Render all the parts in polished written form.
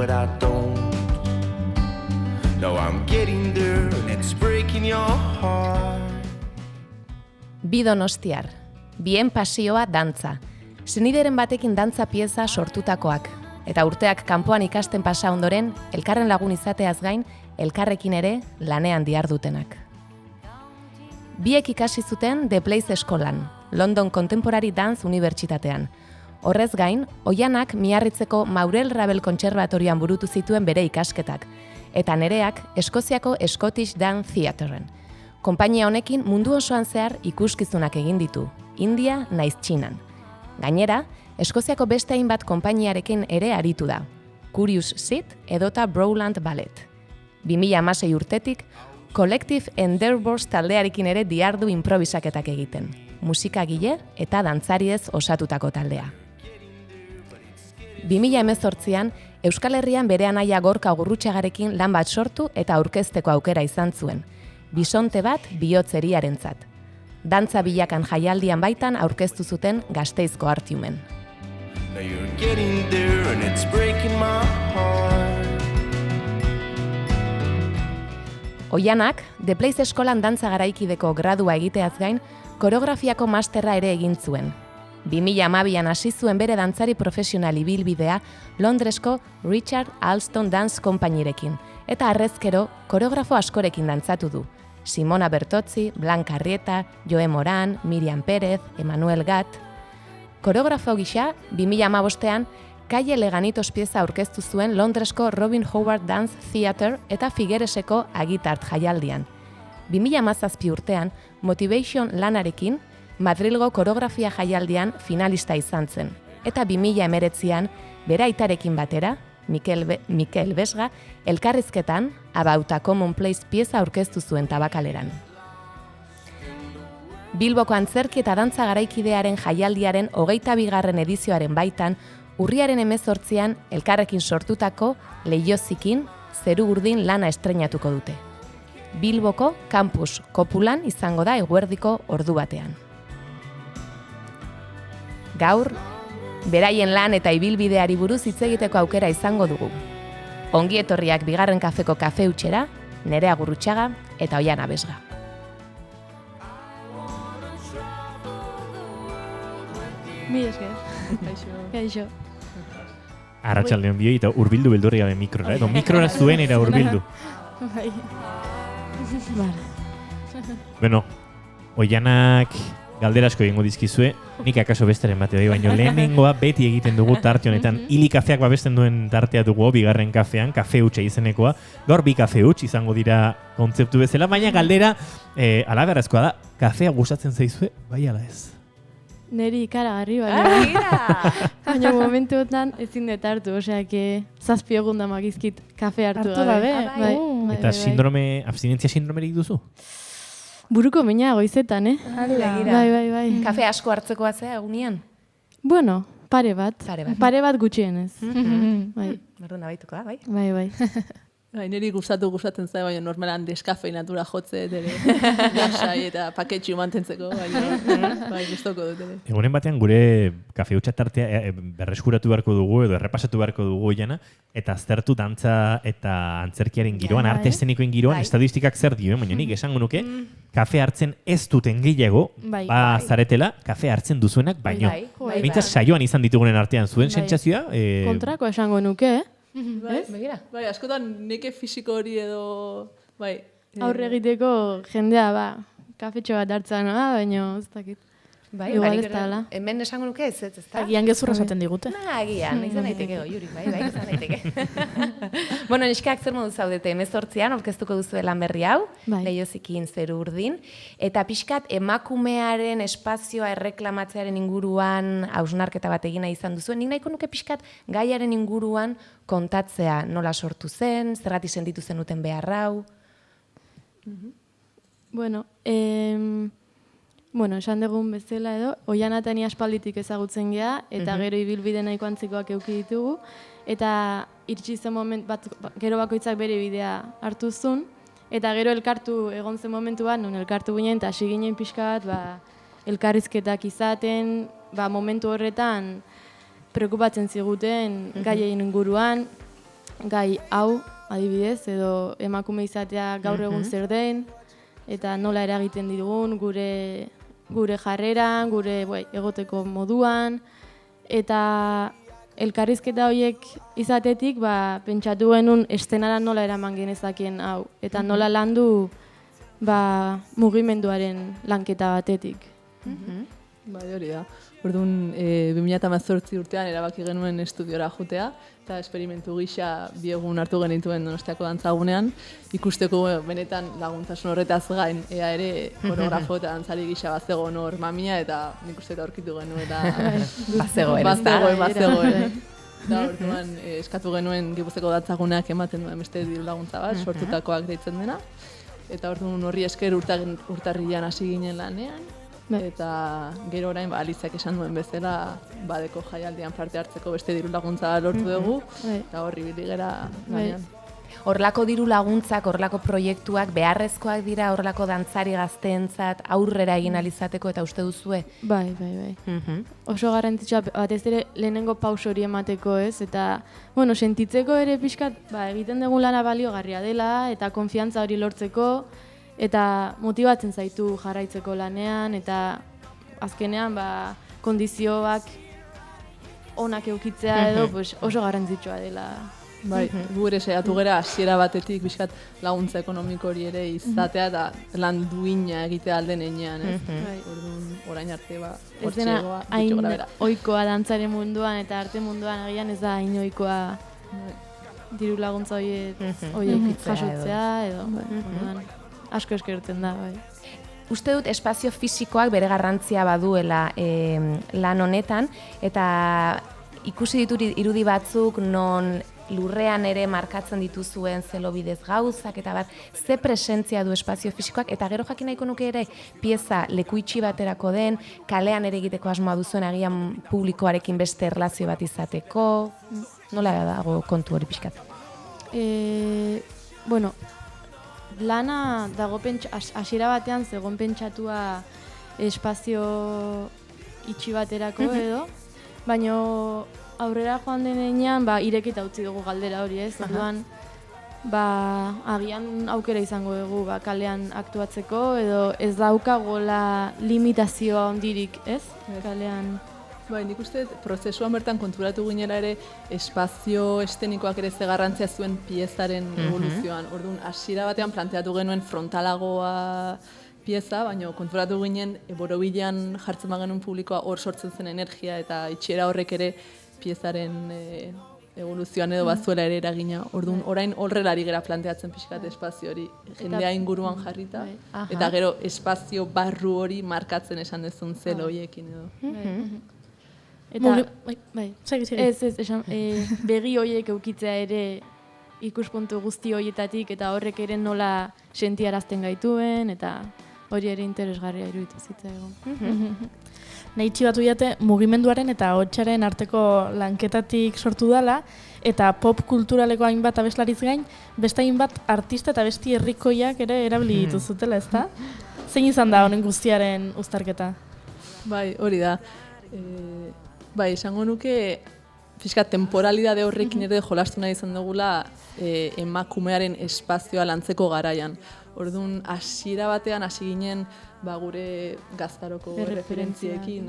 but I don't. Now I'm getting there and it's breaking your heart. Bi donostiar, bien pasioa dantza. Senideren batekin dantza pieza sortutakoak. Eta urteak kanpoan ikasten pasa ondoren, elkarren lagun izateaz gain, elkarrekin ere lanean dihardutenak. Biek ikasi zuten The Place eskolan, London Contemporary Dance Unibertsitatean. Horrez gain, Oianak Miarritzeko Maurel Ravel Kontserbatorioan burutu zituen bere ikasketak, eta Nereak Eskoziako Scottish Dance Theatreen. Konpainia honekin mundu osoan zehar ikuskizunak egin ditu, India naiz Txinan. Gainera, Eskoziako beste hainbat konpainiarekin ere aritu da, Curious Sit edota Browland Ballet. 2016 urtetik, Collective Endeavours taldearekin ere dihardu improvisaketak egiten, musikagile eta dantzariez osatutako taldea. 2018an, Euskal Herrian bere anaia Gorka Gurrutxagarekin lan bat sortu eta aurkezteko aukera izan zuen, bisonte bat bihotzeriarentzat. Dantza bilakan jaialdian baitan aurkeztu zuten Gasteizko Artiumen. Now you're getting there and it's breaking my heart. Oianak, The Place eskolan dantza garaikideko gradua egiteaz gain, koreografiako masterra ere egin zuen. 2012an hasi zuen bere dantzari profesional ibilbidea Londresko Richard Alston Dance Companyrekin, eta harrezkero koreografo askorekin dantzatu du. Simona Bertozzi, Blanca Arrieta, Joe Moran, Miriam Pérez, Emanuel Gat. Koreografo gisa, 2015an, Calle Leganitos pieza aurkeztu zuen Londresko Robin Howard Dance Theatre eta Figuereseko Agitart jaialdian. 2017 urtean, Motivation lanarekin, Madrilgo koreografia jaialdian finalista izan zen. Eta 2019an, bere aitarekin batera, Mikel Besga, elkarrizketan, About a Commonplace pieza aurkeztu zuen Tabakaleran. Bilboko antzerki eta dantza garaikidearen jaialdiaren 22. edizioaren baitan, urriaren 18an elkarrekin sortutako Leiozikin Zeru Urdin lana estreinatuko dute. Bilboko Campus Kopulan izango da eguerdiko ordu batean. Gaur, beraien lan eta ibilbideari buruz hitz egiteko aukera izango dugu. Ongi etorriak bigarren kafeko kafe hutxera, Nerea Gurrutxaga eta Oiana Besga. Mi esker. Kaixo. Arratsaldeon bioi eta hurbildu beldurri gabe mikrora, edo mikrora zuen era hurbildu. Bai. Bueno, Oianak galdera asko egingo dizkizue, nik akaso besteren bate baina lehenengoa beti egiten dugu tarte honetan, hili kafeak babesten duen tartea dugu bigarren kafean, kafe hutsa izenekoa, gaur bi kafe huts izango dira kontzeptu bezala, baina galdera alaberazkoa da, kafea gustatzen zaizue, bai ala ez? Neri ikaragarri, baina momentuetan ezin dut hartu, osea, zazpi egun damakizkit kafe hartu gabe. Bai. Eta abstinentzia sindromerik duzu? Buruko mina goizetan, Bai. Kafe asko hartzekoa zea egunean? Bueno, pare bat. Pare bat gutxienez. Bai. Berdun abaituko da, bai? Bai. Niri gustatzen zaio, baina normalan deskafeinatura jotze, lasai eta paketxu mantentzeko, bai, gustoko dut ere. Egunen batean gure kafe hutsa tartea berreskuratu beharko dugu edo errepasatu beharko dugu Oiana, eta aztertu dantza eta antzerkiaren giroan, arte eszenikoen giroan, estadistikak zer dio, baina nik esango nuke, kafe hartzen ez duten gehiago, zaretela, kafe hartzen duzuenak, baino. Bintzat saioan izan ditugunen artean zuen sentsazioa? Kontrako esango nuke, Bai, askotan neke fisiko hori edo, bai. Aurre egiteko jendea, kafetxo bat hartzen, baina ez dakit. Bai, igual ez dala. Hemen esango nuke ez da? Agian gezurra esaten digute. Agian, izan daiteke Juri, bai, izan daiteke. Bueno, neskak zer modu zaudete, 18an aurkeztuko duzu lan berri hau, Leiozikin Zeru Urdin, eta pixkat emakumearen espazioa erreklamatzearen inguruan hausnarketa bat egina izan duzuen. Nik nahiko nuke pixkat gaiaren inguruan kontatzea nola sortu zen, zergatik sentitu zenuten behar hau. Bueno, esan dugun bezala edo, Oiana eta ni aspalditik ezagutzen gea, eta gero ibilbide nahiko antzikoak eduki ditugu, eta iritsi zen gero bakoitzak bere bidea hartu zuen, eta gero elkartu egon zen momentuan, non elkartu ginen, eta hasi ginen pixka bat, elkarrizketak izaten, momentu horretan, preokupatzen ziguten gaien inguruan, gai hau, adibidez, edo emakume izatea gaur egun zer den, eta nola eragiten digun gure jarreran, gure egoteko moduan, eta elkarrizketa horiek izatetik, pentsatu genuen estenara nola eraman genezakien hau, eta nola landu mugimenduaren lanketa batetik. Bai, hori da. Orduan, 2018 urtean erabaki genuen estudiora jotea, eta esperimentu gisa biegun hartu genituen Donostiako dantzagunean, ikusteko benetan laguntasun horretaz gain, ea ere koreografo eta dantzari gisa bazegoen hor mamia, eta nik uste eta aurkitu genuen, eta bazegoen. Da, orduan, eskatu genuen Gipuzkoako dantzaguneak ematen duen beste diru laguntza bat, sortutakoak deitzen dena, eta orduan horri esker urtarrilean hasi ginen lanean, eta gero orain Alizak esan duen bezala badeko jaialdian parte hartzeko beste diru laguntza lortu dugu, eta horri bili gara lanean. Horrelako diru laguntzak, horrelako proiektuak beharrezkoak dira horrelako dantzari gazteentzat aurrera egin alizateko eta uste duzue? Bai. Oso garrantzitsua batez ere lehenengo pauso hori emateko, ez? Eta, sentitzeko ere pixkat, egiten dugun lana baliogarria dela, eta konfiantza hori lortzeko, eta motibatzen zaitu jarraitzeko lanean, eta azkenean kondizioak onak eukitzea edo oso garrantzitsua dela. Bai, gu ere saiatu gara hasiera batetik bizkat laguntza ekonomiko hori ere izatea eta lan duina egitea alden heinean, ez? Orduan, orain arte ez dena hain ohikoa dantzaren munduan eta arte munduan agian ez da hain ohikoa diru laguntza horiek jasotzea edo. Asko eskertzen da, bai. Uste dut espazio fisikoak bere garrantzia baduela lan honetan, eta ikusi ditut irudi batzuk non lurrean ere markatzen dituzuen zelo bidez gauzak, eta ze presentzia du espazio fisikoak, eta gero jakin nahiko nuke ere pieza leku itxi baterako den, kalean ere egiteko asmoa duzuen agian publikoarekin beste erlazio bat izateko, nola dago kontu hori pixkat? Lana dago hasiera batean zegoen pentsatua espazio itxi baterako edo, baina aurrera joan denean irekita utzi dugu galdera hori, ez? Orduan, agian aukera izango dugu kalean aktuatzeko edo ez daukagola limitazioa hondirik, ez? Kalean. Bai, nik uste prozesuan bertan konturatu ginela ere espazio estenikoak ere ze garrantzia zuen piezaren evoluzioan. Orduan, hasiera batean planteatu genuen frontalagoa pieza, baina konturatu ginen borobilean jartzen bagenuen publikoa hor sortzen zen energia eta itxiera horrek ere piezaren evoluzioan edo bazuela ere eragina. Orduan, orain horrelari gera planteatzen pixkat espazio hori jendea inguruan jarrita, eta gero espazio barru hori markatzen esan dezun zelo horiekin edo. Begi horiek eukitzea ere ikuspuntu guzti horietatik eta horrek ere nola sentiarazten gaituen eta hori ere interesgarria iruditu zitzaigun. Nahi txibatu jate mugimenduaren eta hotsaren arteko lanketatik sortu dela eta pop kulturaleko hainbat abeslariz gain, beste hainbat artista eta besti herrikoiak ere erabili dituzutela, ezta? Zein izan da honen guztiaren uztarketa? Bai, hori da. Bai, esango nuke fiskat temporalidade horrekin ere jolastu nahi izan dugula emakumearen espazioa lantzeko garaian. Orduan, hasiera batean hasi ginen gure gaztaroko referentziekin,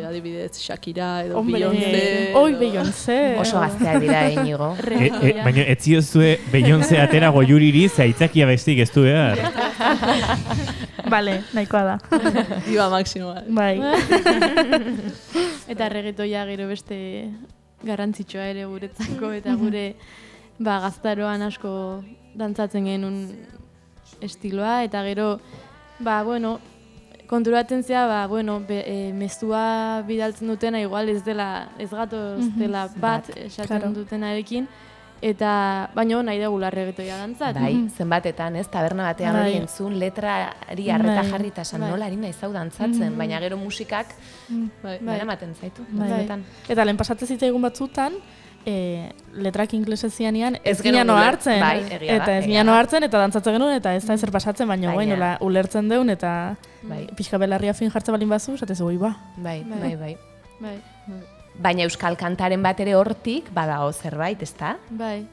adibidez Shakira edo Beyoncé. Oi, Beyoncé! Oso gazteak dira, Inigo. Baina ez ziozue Beyoncé atera goiuriri zaitzakia bestik ez du behar. Bale, nahikoa da. Diba maksimoa. Bai. Eta reggaetoia gero beste garrantzitsua ere guretzako eta gure gaztaroan asko dantzatzen genuen estiloa eta gero konturatzen zea mezua bidaltzen dutena igual ez gatoztela bat esaten dutenarekin eta baino nahi dugula reggaetoia dantzat. Bai, zenbatetan, ez, taberna batean hori entzun, letrari arreta jarri eta esan nola ari nahi zau dantzatzen, baina gero musikak eramaten zaitu. Eta lehen pasatzen zitzaigun batzutan, letrak inglesez zianean ez ginen hartzen. Eta ez ginen hartzen eta dantzatzen genuen eta ez da ezer pasatzen, baina nola ulertzen deun eta pixka belarria fin jartzen balin bazu, esatez goi ba. Bai. Baina euskal kantaren bat ere hortik badago zerbait, ezta? Bai.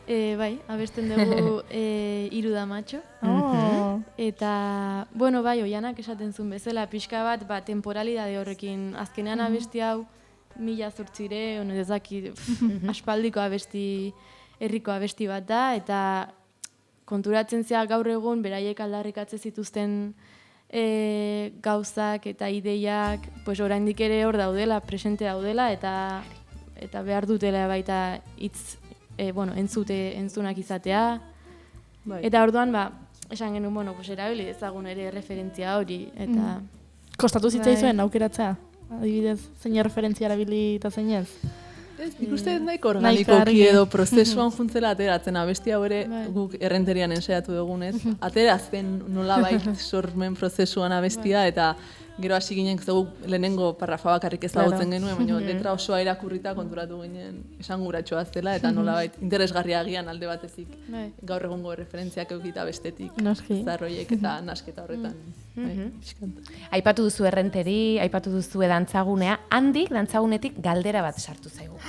Bai, abesten dugu Hiru da matxo. Oh. Eta, bueno, bai, Oianak esaten zuen bezala, pixka bat, temporalidade horrekin. Azkenean abesti hau, 1800 ez dakit, aspaldiko abesti, herriko abesti bat da, eta konturatzen zea gaur egun, beraiek aldarrikatzen zituzten gauzak eta ideiak, pues oraindik ere hor daudela, presente daudela, eta behar dutela baita hitz, entzunak izatea. Bai. Eta orduan, esan genuen, pues erabili ezagun ere referentzia hori, eta... Kostatu zitzaizuen aukeratzea? Adibidez, zein referentzia erabili eta zein ez? Ez, nik uste nahiko organikoki edo prozesuan juntzela ateratzen abesti hau ere guk errenterian ensaiatu dugunez. Aterazten nolabait sormen prozesuan abestia eta gero hasi ginen zegu lehenengo parrafa bakarrik ezagutzen genuen, baina letra osoa irakurrita konturatu ginen esanguratxoa zela eta nolabait interesgarria agian alde batezik gaur egungo referentziak eukita bestetik zarroiek eta nasketa horretan. Aipatu duzu errenteri, aipatu duzu dantzagunea, handik dantzagunetik galdera bat sartu zaigu.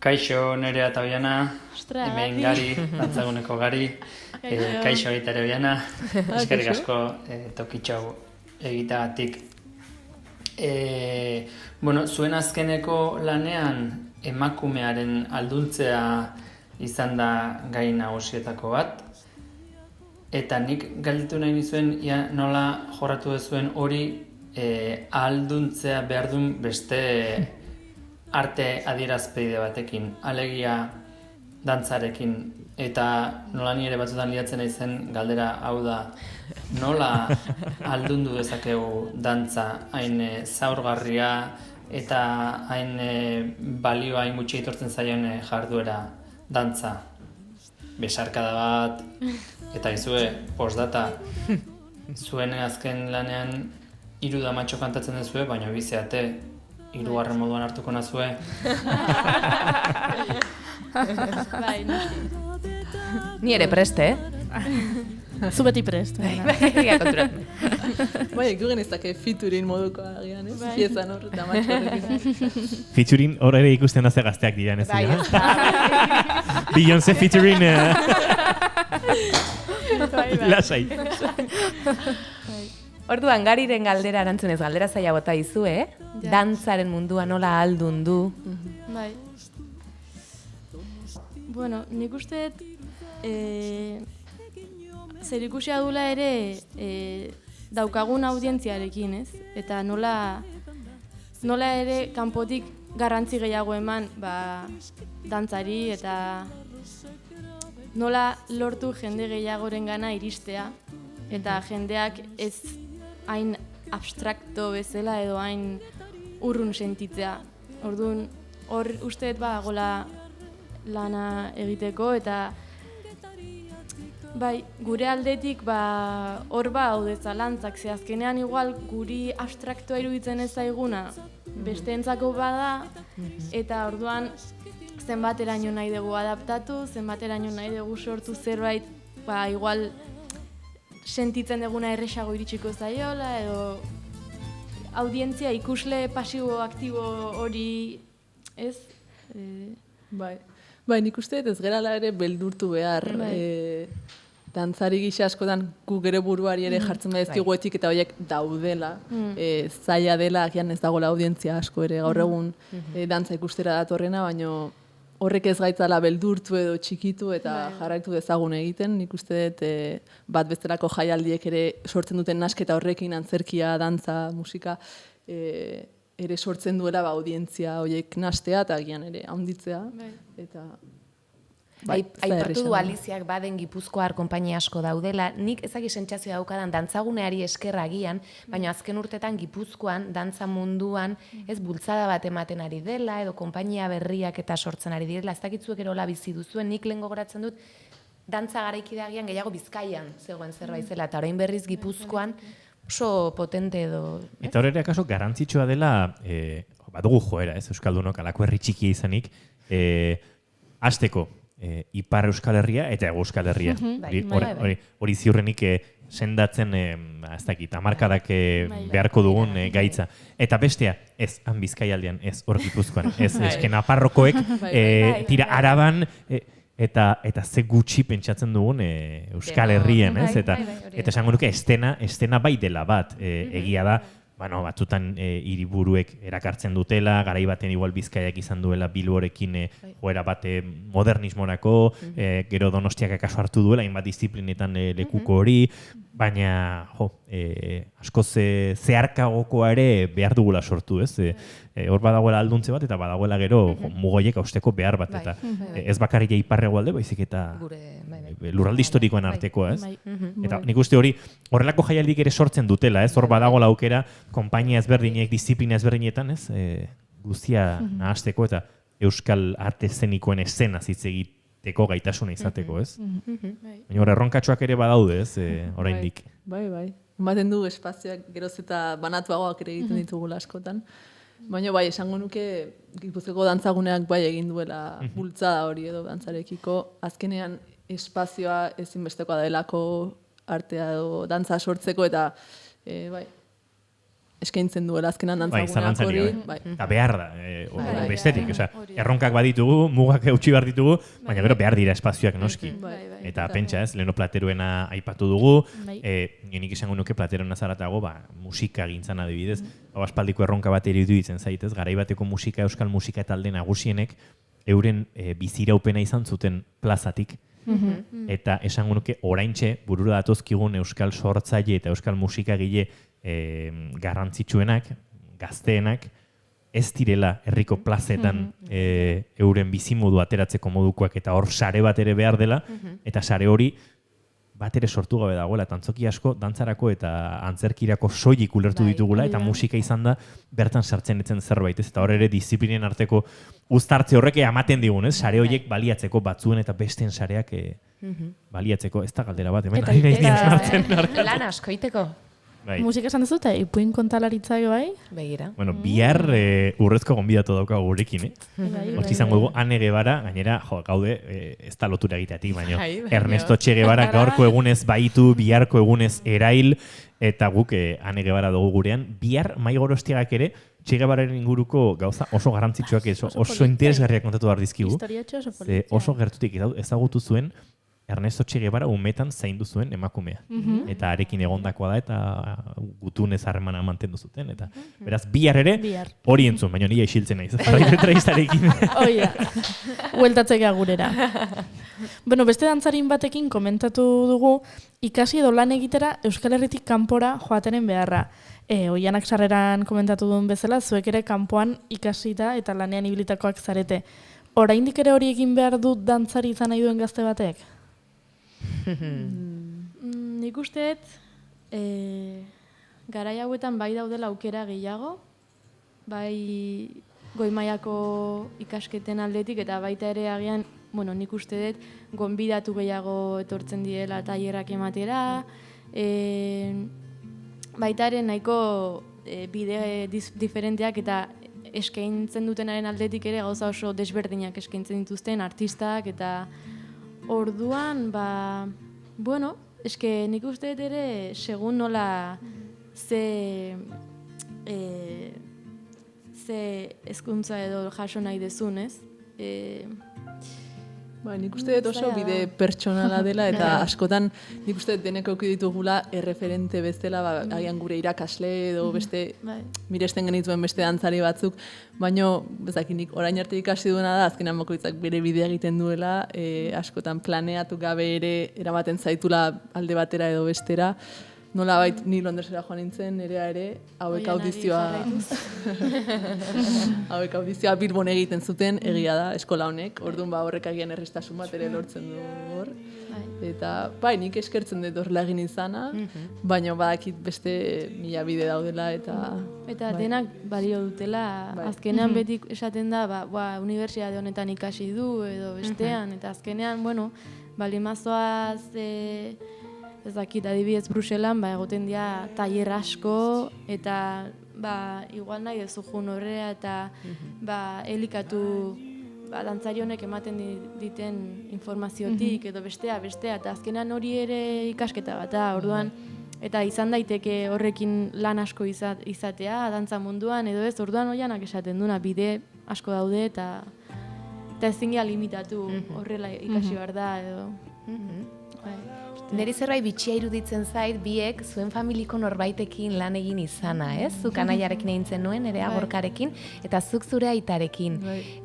Kaixo, Nerea eta Oiana, hemen Gari, dantzaguneko Gari. Kaixo baita ere Oiana, eskerrik asko tokitxo egiteagatik. Zuen azkeneko lanean emakumearen ahalduntzea izan da gai nagusietako bat. Eta nik galdetu nahi nizuen nola jorratu duzuen hori ahalduntzea behar duen beste arte adierazpeide batekin, alegia dantzarekin. Eta nola ni ere batzutan liatzen naizen galdera hau da, nola ahaldundu dezakegu dantza hain zaurgarria eta hain balioa hain gutxi aitortzen zaion jarduera dantza. Besarkada bat, eta izue, postdata, zuen azken lanean Hiru da matxo kantatzen duzue, baina bizeate, 3. moduan hartuko nazue. Bai, noski. Ni ere preste, Zu beti prest. Bai, ikugen ezake featuring moduko agian, ez? Piezan hor, eta matxo horrekin. Featuring hor ere ikusten da ze gazteak diren, ez dira? Beyoncé featuring... Lasai. Orduan, Gariren galdera erantzunez, galdera zaila bota izu, Dantzaren mundua nola ahaldun du. Bai. Bueno, nik uste zerikusia dula ere daukagun audientziarekin, ez? Eta nola ere kanpotik garrantzi gehiago eman dantzari eta nola lortu jende gehiagoren gana iristea eta jendeak ez hain abstrakto bezala edo hain urrun sentitzea. Orduan, hor usteet gola lana egiteko eta bai, gure aldetik hor haude zalantzak, ze azkenean igual guri abstraktoa iruditzen ez zaiguna besteentzako bada eta orduan zenbateraino nahi dugu adaptatu, zenbateraino nahi dugu sortu zerbait, igual sentitzen duguna erresago iritsiko zaiola edo audientzia ikusle pasibo-aktibo hori, ez? Bai, nik uste ez gerala ere beldurtu behar dantzari gisa askotan guk ere buruari ere jartzen badezkigu etiketa horiek daudela, zaila dela, agian ez dagoela audientzia asko ere gaur egun dantza ikustera datorrena, baina horrek ez gaitzala beldurtu edo txikitu eta jarraitu dezagun egiten. Nik uste dut bat bestelako jaialdiek ere sortzen duten nasketa horrekin antzerkia, dantza, musika ere sortzen duela audientzia horiek nastea eta agian ere handitzea. Aipatu du Aliziak baden Gipuzkoar konpainia asko daudela, nik ezagik sentsazioa daukadan dantzaguneari esker agian, baina azken urtetan Gipuzkoan dantza munduan ez bultzada bat ematen ari dela edo konpainia berriak eta sortzen ari direla, ez dakitzuek erola bizi duzuen, nik lehen gogoratzen dut dantza garaikideagian gehiago Bizkaian zegoen zerbait zela eta orain berriz Gipuzkoan oso potente edo... Eta hor ere akaso garantzitsua dela, badugu joera, ez, Euskaldunok alako herri txikia izanik, hasteko Ipar Euskal Herria eta Ego Euskal Herria. Hori ziurrenik sendatzen, ez dakit, hamarkadak beharko dugun gaitza. Eta bestea, ez, han Bizkaialdean, ez, hor Gipuzkoan, ez, eske Nafarrokoek, tira, Araban, eta ze gutxi pentsatzen dugun Euskal Herrian, ez? Eta esango nuke estena bai dela bat, egia da, batzutan hiriburuek erakartzen dutela, garai baten igual Bizkaiak izan duela Bilborekin joera bat modernismorako, gero Donostiak akaso hartu duela, hainbat disiplinetan lekuko hori, baina askoz zeharkagokoa ere behar dugula sortu, ez? Hor badagoela alduntze bat eta badagoela gero mugoiek hausteko behar bat, eta ez bakarrik iparregoalde, baizik eta lurralde historikoen artekoa, ez? Eta nik uste hori horrelako jaialdik ere sortzen dutela, ez? Hor badagoela aukera konpainia ezberdinek, disiplina ezberdinetan, ez? Guztia nahasteko eta euskal arte eszenikoen esena hitz egiteko gaitasuna izateko, ez? Baina hor erronkatxoak ere badaude, ez? Oraindik. Bai. Ematen du espazioak geroz eta banatuagoak ere egiten ditugula askotan. Baina bai, esango nuke Gipuzkoako dantzaguneak bai egin duela bultzada hori edo dantzarekiko. Azkenean espazioa ezinbestekoa delako artea edo dantza sortzeko eta bai, eskaintzen duela azkenan dantzaguneak hori. Eta behar da, bestetik. Erronkak baditugu, mugak eutxi behar ditugu, baina gero behar dira espazioak noski. Eta pentsa ez, leheno Plateruena aipatu dugu, nik izango nuke Plateruena zaratago, musika gintzan adibidez, aspaldiko erronka bat iruditzen zaitez, garaibateko musika, euskal musika talde nagusienek, euren biziraupena izan zuten plazatik, eta esango nuke oraintxe burura datozkigun euskal sortzaile eta euskal musikagile garrantzitsuenak, gazteenak, ez direla herriko plazetan euren bizimodu ateratzeko modukoak eta hor sare bat ere behar dela, eta sare hori bat ere sortu gabe dagoela, eta antzoki asko dantzarako eta antzerkirako soilik ulertu ditugula, eta musika izan da bertan sartzen etzen zerbait, ez? Eta hor ere disiplinen arteko uztartze horrek ematen digun, ez? Sare horiek baliatzeko batzuen eta besteen sareak baliatzeko, ez da galdera bat, hemen ari nahi lan asko iteko. Musika esan dezute, ipuin kontalaritza bai? Begira. Bueno, bihar urrezko gonbidatu daukagu gurekin, Hortz izango dugu Ane Guevara, gainera, gaude, ez da lotura egiteatik, baina Ernesto Che Guevara gaurko egunez baitu, biharko egunez erail, eta guk Ane Guevara dugu gurean. Bihar mai gorostiagak ere, Che Guevararen inguruko gauza oso garrantzitsuak, oso interesgarriak kontatu behar dizkigu. Oso gertutik ezagutu zuen, Ernesto Che Guevara umetan zaindu zuen emakumea. Eta arekin egondakoa da eta gutunez harremana mantendu zuten. Eta beraz, bihar ere hori entzun, baina nila isiltzen naiz. Entrevistarekin. Oia, hueltatzeka gurera. Bueno, beste dantzarin batekin komentatu dugu, ikasi edo lan egitera Euskal Herritik kanpora joatenen beharra. Oianak sarreran komentatu duen bezala, zuek ere kanpoan ikasita eta lanean ibilitakoak zarete. Oraindik ere hori egin behar du dantzari izan nahi duen gazte batek? Nik usteet, garai hauetan bai daudela aukera gehiago, bai goi mailako ikasketen aldetik eta baita ere agian, nik usteet gonbidatu gehiago etortzen direla tailerrak ematera, baita ere nahiko bide diferenteak eta eskaintzen dutenaren aldetik ere gauza oso desberdinak eskaintzen dituzten artistak eta orduan, nik uste ere segun nola ze hezkuntza edo jaso nahi dezun, ez? Nik uste dut oso bide pertsonala dela eta askotan nik uste dut deneko ditugula erreferente bezala, agian gure irakasle edo beste miresten genituen beste dantzari batzuk, baina bezakinik orain arte ikasi duena da, azkenan bakoitzak bere bidea egiten duela, askotan planeatu gabe ere eramaten zaitula alde batera edo bestera. Nola bait, ni Londresera joan nintzen, nerea ere, hauek audizioa Bilbon egiten zuten, egia da, eskola honek, orduan horrek agian errestasun bat ere lortzen du hor. Eta, nik eskertzen dut horrela egin izana, baina badakit beste mila bide daudela eta... Eta denak balio dutela, azkenean beti esaten da, unibertsitate honetan ikasi du edo bestean, eta azkenean, balimazoaz... Ez dakit, adibidez Bruselan, egoten dira tailer asko, eta igual nahi dezujun horrea, eta elikatu dantzari honek ematen diten informaziotik edo bestea, eta azkenan hori ere ikasketa bat da, orduan, eta izan daiteke horrekin lan asko izatea, dantza munduan, edo ez, orduan Oianak esaten duna, bide asko daude, eta ezin gara limitatu horrela ikasi behar da, edo... Neri zerbait bitxia iruditzen zait, biek zuen familiko norbaitekin lan egin izana, ez? Zuk anaiarekin egin zenuen, ere Agorkarekin, eta zuk zure aitarekin.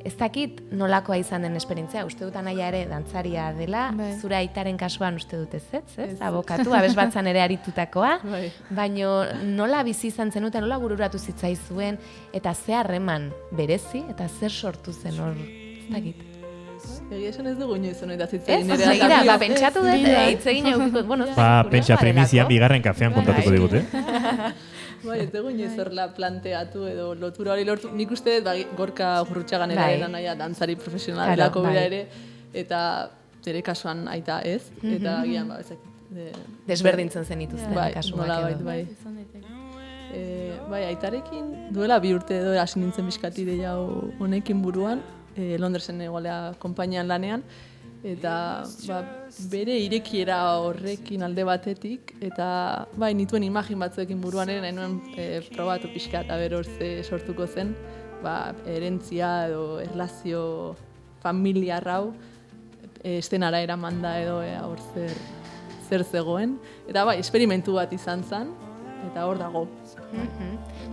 Ez dakit nolakoa izan den esperientzia, uste dut anaia ere dantzaria dela, zure aitaren kasuan uste dut ez? Abokatu, abesbatzan ere aritutakoa, baina nola bizi izan zenuten, nola bururatu zitzaizuen, eta ze harreman berezi, eta zer sortu zen hor, ez dakit. Egia esan ez dugu inoiz honetan zitzen. Ez, segira, pentsatu dut, hitz egin eukiko, bueno, pentsa primizian bigarren kafean kontatuko digute. Bai, ez dugu inoiz horrela planteatu edo lotura hori lortu. Nik uste dut Gorka Gurrutxagan ere naia dantzari profesionala delako bera ere, eta bere kasuan aita ez, eta gian desberdintzen zen ituzten kasuak edo. Bai, aitarekin duela 2 urte edo hasi nintzen bizkati ideia honekin buruan, Londresen egoalea konpainian lanean, eta bere irekiera horrekin alde batetik, eta nituen imagin batzuekin buruan ere, nahi nuen probatu pixka eta bero sortuko zen, herentzia edo erlazio familiar hau, estenara eraman da edo hor zer zegoen, eta esperimentu bat izan zen, eta hor dago.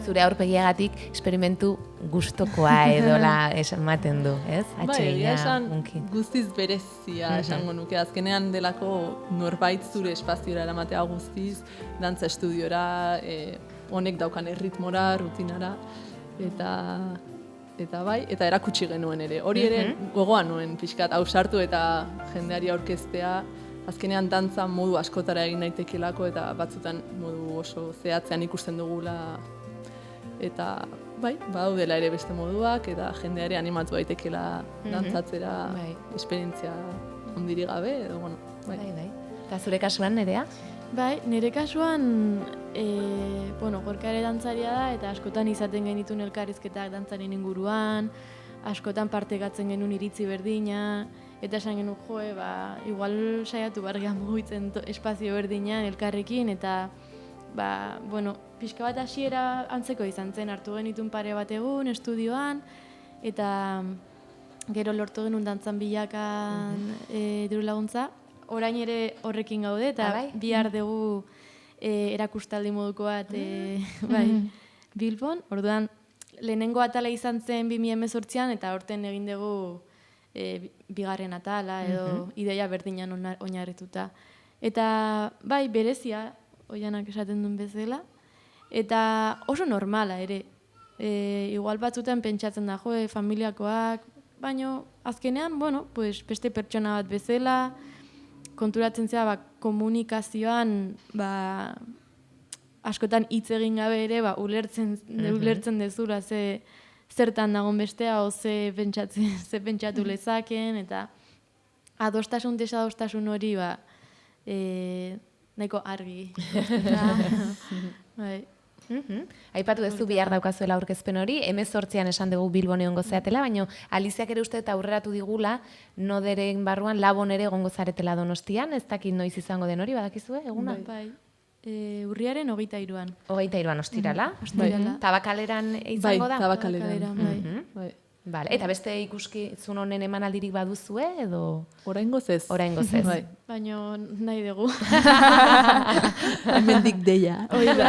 Zure aurpegiagatik esperimentu gustokoa edola ematen du, ez? Egia esan guztiz berezia esango nuke. Azkenean delako norbait zure espaziora eramatea guztiz, dantza estudiora, honek daukan erritmora, rutinara, eta erakutsi genuen ere. Hori ere gogoan nuen pixkat ausartu eta jendeari aurkeztea, azkenean dantza modu askotara egin naitekelako eta batzutan modu oso zehatzean ikusten dugula, eta badaudela ere beste moduak eta jendeare animatu daitekela dantzatzera esperientzia ondirik gabe, edo bueno, bai. Eta zure kasuan, Nerea? Bai, nire kasuan, Gorka ere dantzaria da, eta askotan izaten genituen elkarrizketak dantzaren inguruan, askotan partekatzen genuen iritzi berdina, eta esan genuen igual saiatu bargean mugitzen espazio berdinean elkarrekin, eta pixka bat hasiera antzeko izan zen, hartu genituen pare bat egun, estudioan, eta gero lortu genuen dantzan bilakan diru laguntza. Orain ere horrekin gaude, eta bihar dugu erakustaldi moduko bat Bilbon. Orduan, lehenengo atala izan zen 2018an, eta horten egin dugu bigarren atala, edo ideia berdinan oinarrituta. Eta berezia, Oianak esaten duen bezala, eta oso normala ere. Igual batzutan pentsatzen da, familiakoak, baina azkenean, beste pertsona bat bezala, konturatzen zera, komunikazioan, askotan hitz egin gabe ere, ulertzen dezula zertan dagoen bestea, o ze pentsatu lezaken, eta adostasun, desadostasun hori, nahiko argi. Aipatu duzu bihar daukazuela aurkezpen hori, 18an esan dugu Bilbon egongo zeatela, baina Aliziak ere uste eta aurreratu digula, Noderen barruan Labon ere egongo zaretela Donostian, ez dakit noiz izango den hori, badakizue, eguna? Urriaren 23an. 23an ostirala? Tabakaleran izango da? Bai, Tabakaleran. Vale. Eta beste ikuskizun honen emanaldirik baduzue, edo? Oraingoz ez. Oraingoz ez. Baina nahi dugu. Hemendik deia. Eta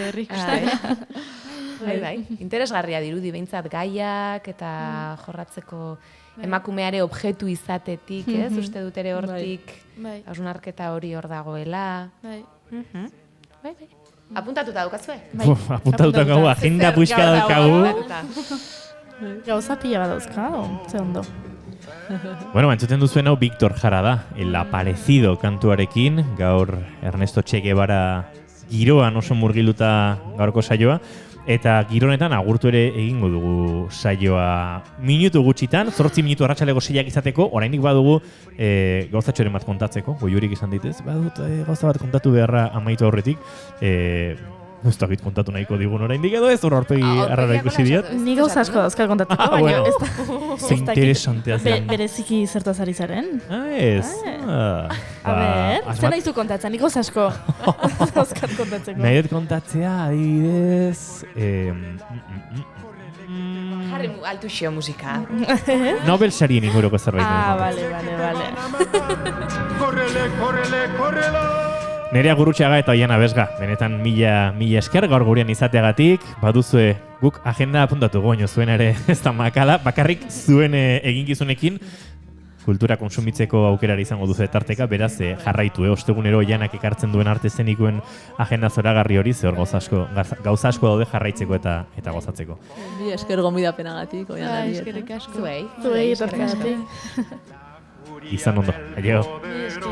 herri. Bai. Interesgarria dirudi behintzat gaiak eta jorratzeko emakumeare objektu izatetik, ez? Uste dut ere hortik hausnarketa hori hor dagoela. Bai. Apuntatuta daukazue? Apuntatuta gau, agenda puixka daukagu. Gauza pila bat dauzkago, ze ondo. Bueno, entzuten duzuen hau Víctor Jara da, El Aparecido kantuarekin, gaur Ernesto Che Guevara giroan oso murgiluta gaurko saioa, eta gironetan agurtu ere egingo dugu saioa minutu gutxitan, 8 minutu arratsaleko 6ak izateko, oraindik badugu gauzatxoren bat kontatzeko, goiurik izan ditez, badut gauza bat kontatu beharra amaitu aurretik, Ez dakit kontatu nahiko digun oraindik edo ez, hor aurpegi arrara ikusi diot. Ni gauza asko dauzkat kontatzeko, baina bueno. ez da. Ze interesantea zen. Bereziki zertaz ari zaren. Ez. A ber, zer nahi zu kontatzen, nik gauza asko dauzkat kontatzeko. Nahi dut kontatzea, adibidez... Jarri altu xio musika. Nobel sarien inguruko zerbait. Vale. Nerea Gurrutxaga eta Oiana Besga, benetan mila esker gaur gurean izateagatik, baduzue guk agenda apuntatu goño zuen ere ez da makala, bakarrik zuen eginkizunekin kultura konsumitzeko aukerari izango duzu tarteka, beraz jarraitu, ostegunero Oianak ekartzen duen arte eszenikoen agenda zoragarri hori, zehor gauza asko daude jarraitzeko eta gozatzeko. Bi esker gonbidapenagatik, Oianari. Eskerrik asko. Zuei etortzeagatik. Izan ondo, aio. Esker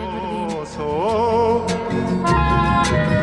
berdin.